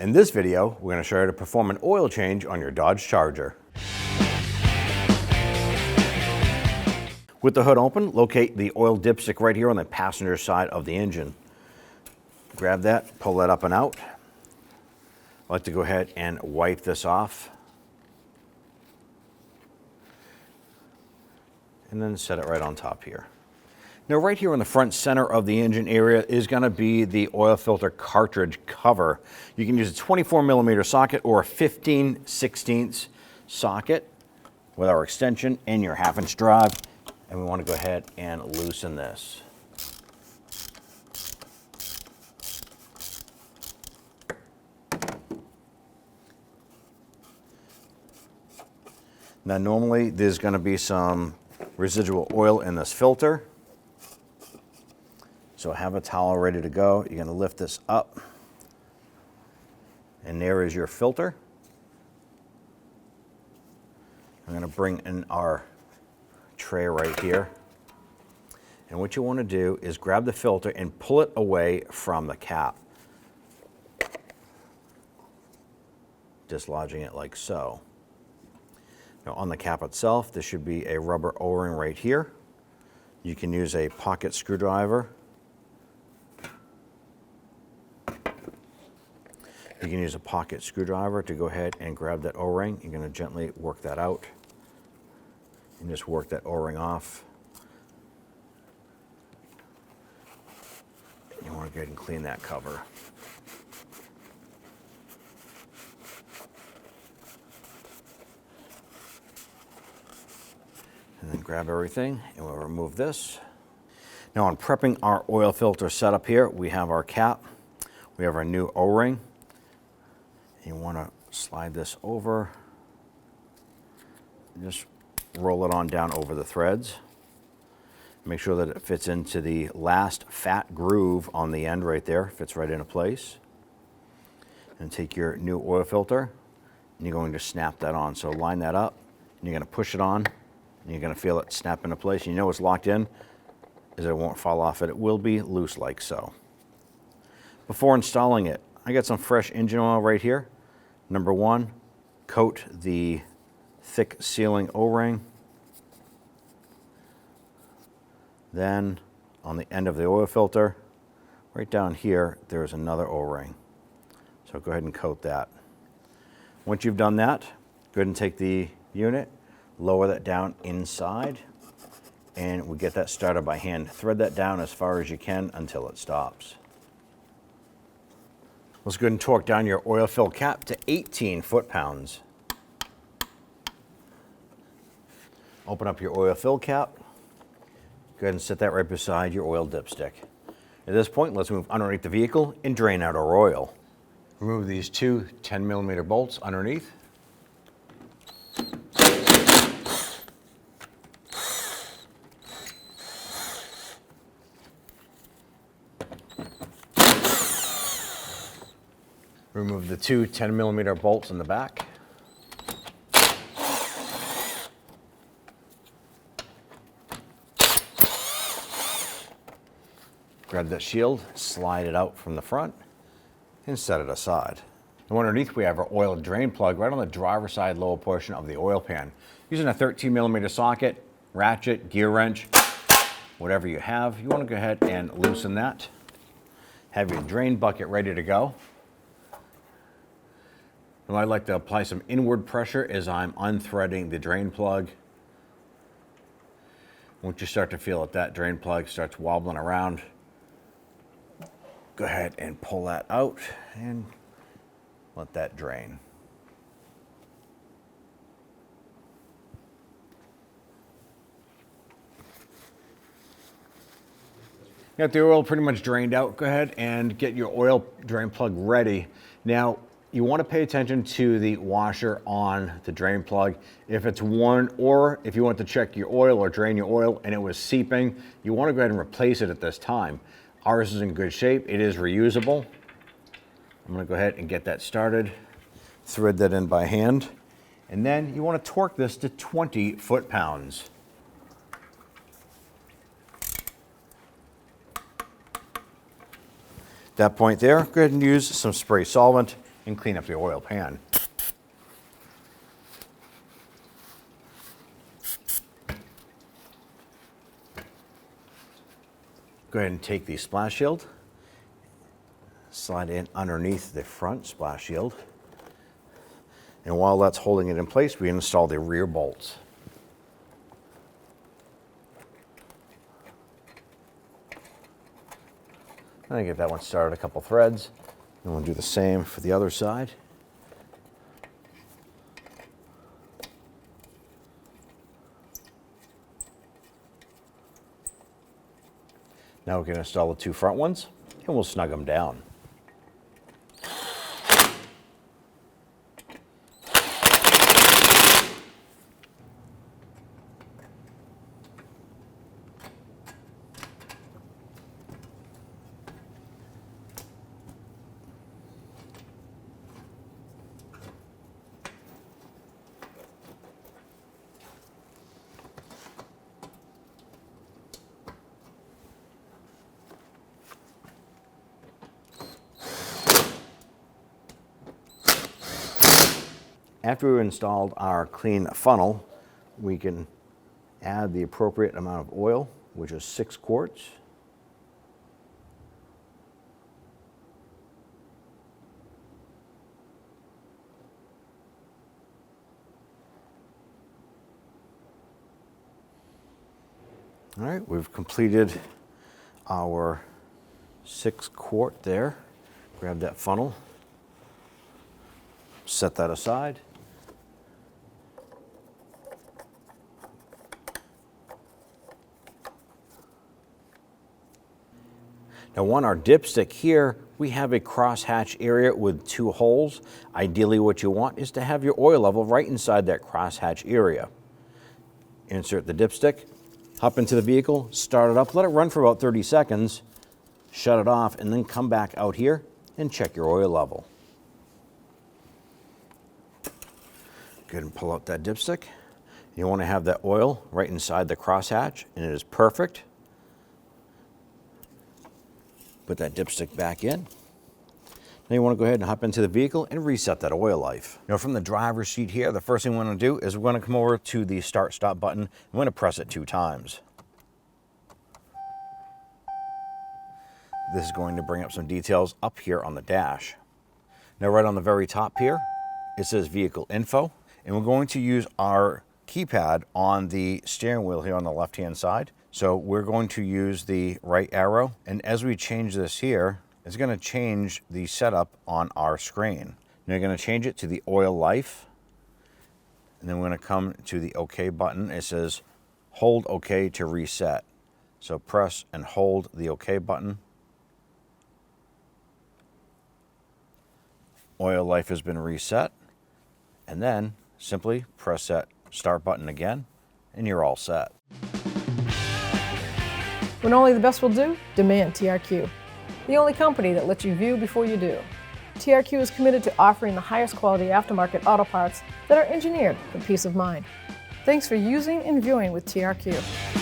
In this video, we're going to show you how to perform an oil change on your Dodge Charger. With the hood open, locate the oil dipstick right here on the passenger side of the engine. Grab that, pull that up and out. I like to go ahead and wipe this off. And then set it right on top here. Now right here in the front center of the engine area is going to be the oil filter cartridge cover. You can use a 24mm socket or a 15/16 socket with our extension and your 1/2" drive. And we want to go ahead and loosen this. Now normally there's going to be some residual oil in this filter. So have a towel ready to go. You're going to lift this up. And there is your filter. I'm going to bring in our tray right here. And what you want to do is grab the filter and pull it away from the cap. Dislodging it like so. Now on the cap itself, there should be a rubber O-ring right here. You can use a pocket screwdriver. You can use a pocket screwdriver to go ahead and grab that O-ring. You're going to gently work that out and just work that O-ring off. You want to go ahead and clean that cover. And then grab everything and we'll remove this. Now on prepping our oil filter setup here, we have our cap, we have our new O-ring. You want to slide this over and just roll it on down over the threads. Make sure that it fits into the last fat groove on the end right there, fits right into place. And take your new oil filter and you're going to snap that on. So line that up and you're going to push it on and you're going to feel it snap into place. You know it's locked in is it won't fall off it will be loose like so. Before installing it, I got some fresh engine oil right here. Number one, coat the thick sealing O-ring. Then on the end of the oil filter, right down here, there's another O-ring. So go ahead and coat that. Once you've done that, go ahead and take the unit, lower that down inside, and we get that started by hand. Thread that down as far as you can until it stops. Let's go ahead and torque down your oil fill cap to 18 foot-pounds. Open up your oil fill cap. Go ahead and set that right beside your oil dipstick. At this point, let's move underneath the vehicle and drain out our oil. Remove these two 10mm bolts underneath. Remove the two 10mm bolts in the back. Grab that shield, slide it out from the front, and set it aside. And underneath we have our oil drain plug right on the driver's side lower portion of the oil pan. Using a 13mm socket, ratchet, gear wrench, whatever you have, you want to go ahead and loosen that. Have your drain bucket ready to go. And I like to apply some inward pressure as I'm unthreading the drain plug. Once you start to feel that drain plug starts wobbling around, go ahead and pull that out and let that drain. You got the oil pretty much drained out. Go ahead and get your oil drain plug ready. Now, you want to pay attention to the washer on the drain plug. If it's worn, or if you want to check your oil or drain your oil and it was seeping, you want to go ahead and replace it at this time. Ours is in good shape. It is reusable. I'm going to go ahead and get that started. Thread that in by hand. And then you want to torque this to 20 foot-pounds. At that point there, go ahead and use some spray solvent and clean up the oil pan. Go ahead and take the splash shield, slide in underneath the front splash shield, and while that's holding it in place, we install the rear bolts. And get that one started, a couple threads, and we'll do the same for the other side. Now we can install the two front ones, and we'll snug them down. After we've installed our clean funnel, we can add the appropriate amount of oil, which is 6 quarts. All right, we've completed our 6 quart there. Grab that funnel, set that aside. Now on our dipstick here, we have a crosshatch area with 2 holes. Ideally what you want is to have your oil level right inside that crosshatch area. Insert the dipstick, hop into the vehicle, start it up, let it run for about 30 seconds, shut it off, and then come back out here and check your oil level. Go ahead and pull out that dipstick. You want to have that oil right inside the crosshatch, and it is perfect. Put that dipstick back in. Now you want to go ahead and hop into the vehicle and reset that oil life. Now from the driver's seat here, the first thing we want to do is we're going to come over to the start-stop button. I'm going to press it 2 times. This is going to bring up some details up here on the dash. Now right on the very top here, it says vehicle info, and we're going to use our keypad on the steering wheel here on the left-hand side. So we're going to use the right arrow, and as we change this here, it's going to change the setup on our screen. Now you're going to change it to the oil life, and then we're going to come to the OK button. It says hold OK to reset. So press and hold the OK button. Oil life has been reset, and then simply press that start button again, and you're all set. When only the best will do, demand TRQ. The only company that lets you view before you do. TRQ is committed to offering the highest quality aftermarket auto parts that are engineered for peace of mind. Thanks for using and viewing with TRQ.